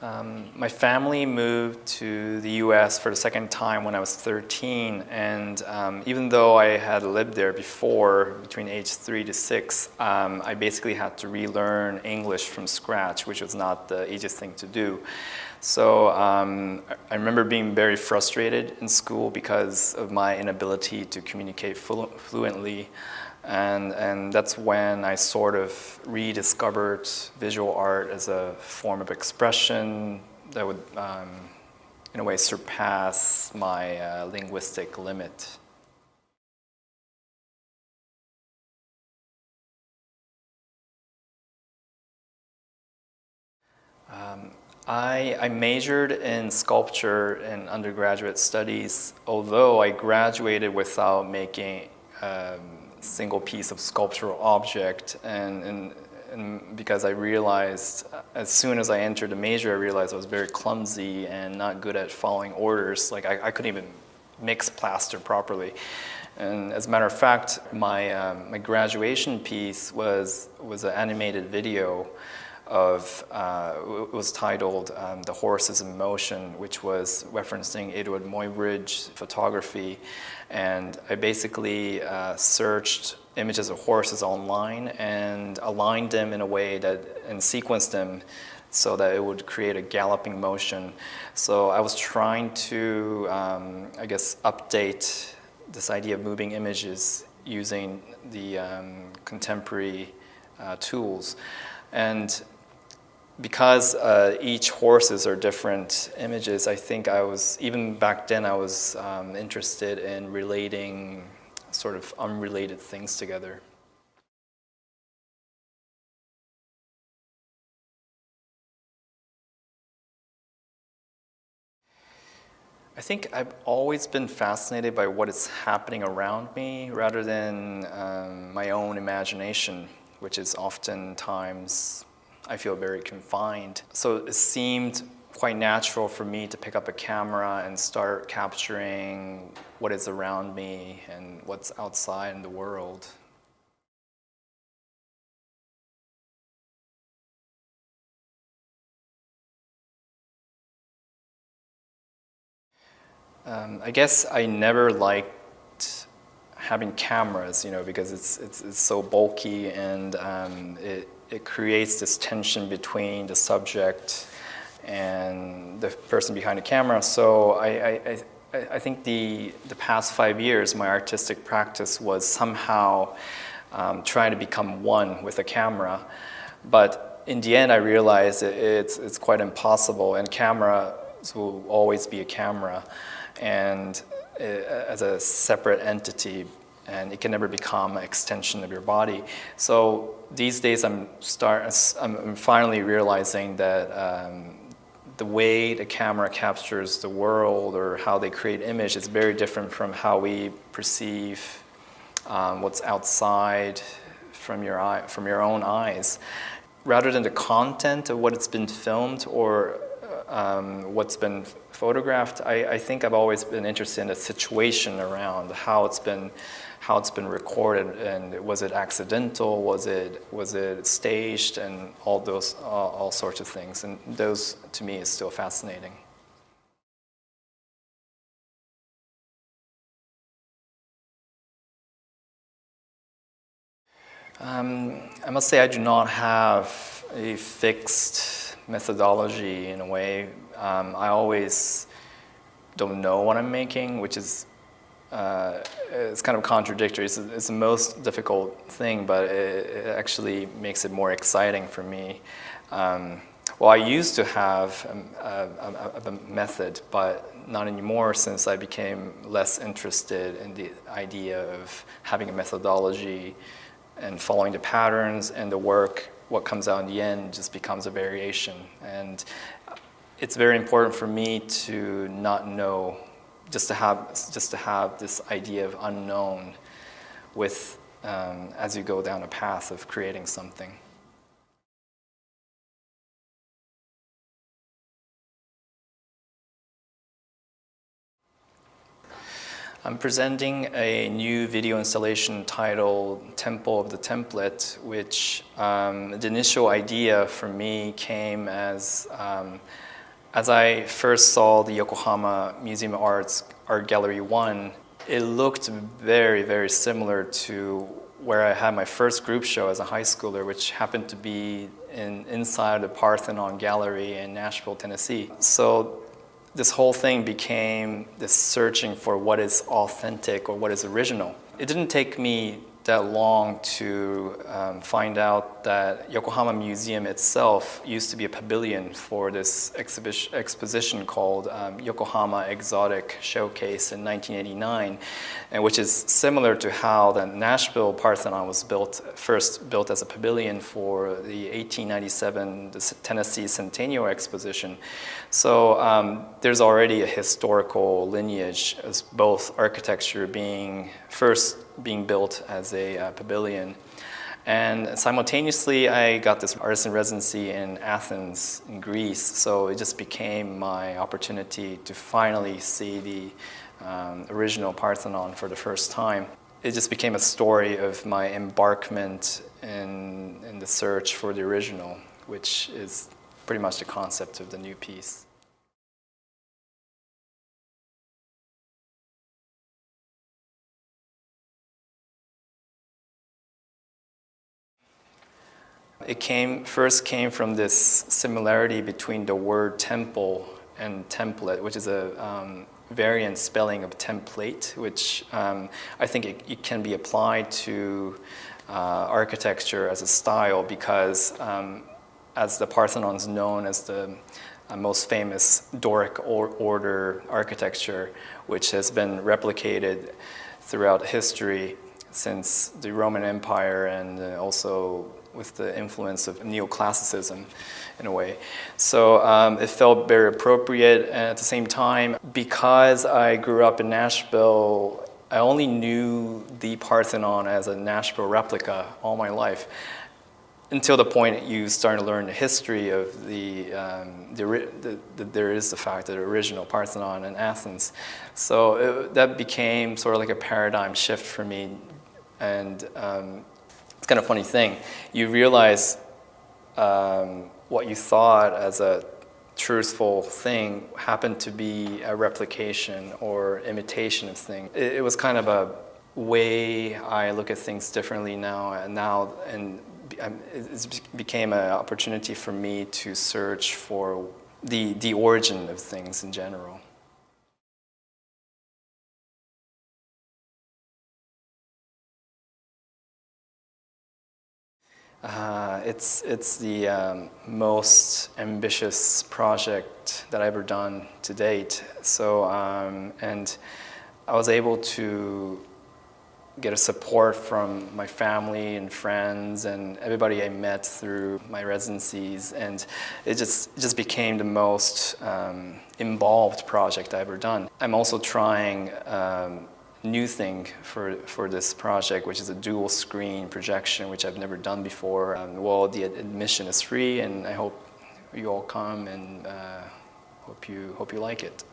My family moved to the US for the second time when I was 13, and even though I had lived there before, between age 3 to 6, I basically had to relearn English from scratch, which was not the easiest thing to do. So I remember being very frustrated in school because of my inability to communicate fluently. And that's when I sort of rediscovered visual art as a form of expression that would, in a way, surpass my linguistic limit. I majored in sculpture in undergraduate studies, although I graduated without making single piece of sculptural object, and because I realized as soon as I entered the major, I realized I was very clumsy and not good at following orders. Like I couldn't even mix plaster properly. And as a matter of fact, my graduation piece was an animated video of, it was titled The Horse is in Motion, which was referencing Edward Muybridge photography. And I basically searched images of horses online and aligned them in a way and sequenced them so that it would create a galloping motion. So I was trying to, I guess, update this idea of moving images using the contemporary tools. And because each horses are different images, I think even back then I was interested in relating sort of unrelated things together. I think I've always been fascinated by what is happening around me rather than my own imagination, which is oftentimes I feel very confined. So it seemed quite natural for me to pick up a camera and start capturing what is around me and what's outside in the world. I guess I never liked having cameras, because it's so bulky and it creates this tension between the subject and the person behind the camera. So I think the past 5 years, my artistic practice was somehow trying to become one with a camera. But in the end, I realized it's quite impossible, and cameras will always be a camera and as a separate entity, and it can never become an extension of your body. So these days I'm finally realizing that the way the camera captures the world or how they create image is very different from how we perceive what's outside from your own eyes. Rather than the content of what it's been filmed or what's been photographed, I think I've always been interested in the situation around how it's been recorded, and was it accidental, was it staged, and all sorts of things, and those to me is still fascinating. I must say I do not have a fixed methodology in a way. I always don't know what I'm making, which is it's kind of contradictory. It's the most difficult thing, but it actually makes it more exciting for me. Well, I used to have a method, but not anymore since I became less interested in the idea of having a methodology and following the patterns, and the work, what comes out in the end, just becomes a variation. And it's very important for me to not know, just to have this idea of unknown with as you go down a path of creating something. I'm presenting a new video installation titled Temple of the Templet, which the initial idea for me came as As I first saw the Yokohama Museum of Art's Art Gallery 1, it looked very, very similar to where I had my first group show as a high schooler, which happened to be inside the Parthenon Gallery in Nashville, Tennessee. So this whole thing became this searching for what is authentic or what is original. It didn't take me that long to find out that Yokohama Museum itself used to be a pavilion for this exposition called Yokohama Exotic Showcase in 1989, and which is similar to how the Nashville Parthenon was first built as a pavilion for the 1897 Tennessee Centennial Exposition. So there's already a historical lineage as both architecture being built as a pavilion. And simultaneously, I got this artist in residency in Athens, in Greece, so it just became my opportunity to finally see the original Parthenon for the first time. It just became a story of my embarkment in the search for the original, which is pretty much the concept of the new piece. It first came from this similarity between the word temple and templet, which is a variant spelling of template, which I think it can be applied to architecture as a style because as the Parthenon is known as the most famous Doric order architecture, which has been replicated throughout history since the Roman Empire and also with the influence of neoclassicism in a way. So it felt very appropriate, and at the same time, because I grew up in Nashville, I only knew the Parthenon as a Nashville replica all my life, until the point you start to learn the history of there is the fact that the original Parthenon in Athens. So that became sort of like a paradigm shift for me, and it's kind of a funny thing. You realize what you thought as a truthful thing happened to be a replication or imitation of things. It was kind of a way I look at things differently now, and it became an opportunity for me to search for the origin of things in general. It's the most ambitious project that I've ever done to date. So, and I was able to get a support from my family and friends and everybody I met through my residencies, and it just became the most involved project I've ever done. I'm also trying new thing for this project, which is a dual screen projection, which I've never done before. Well, the admission is free, and I hope you all come and hope you like it.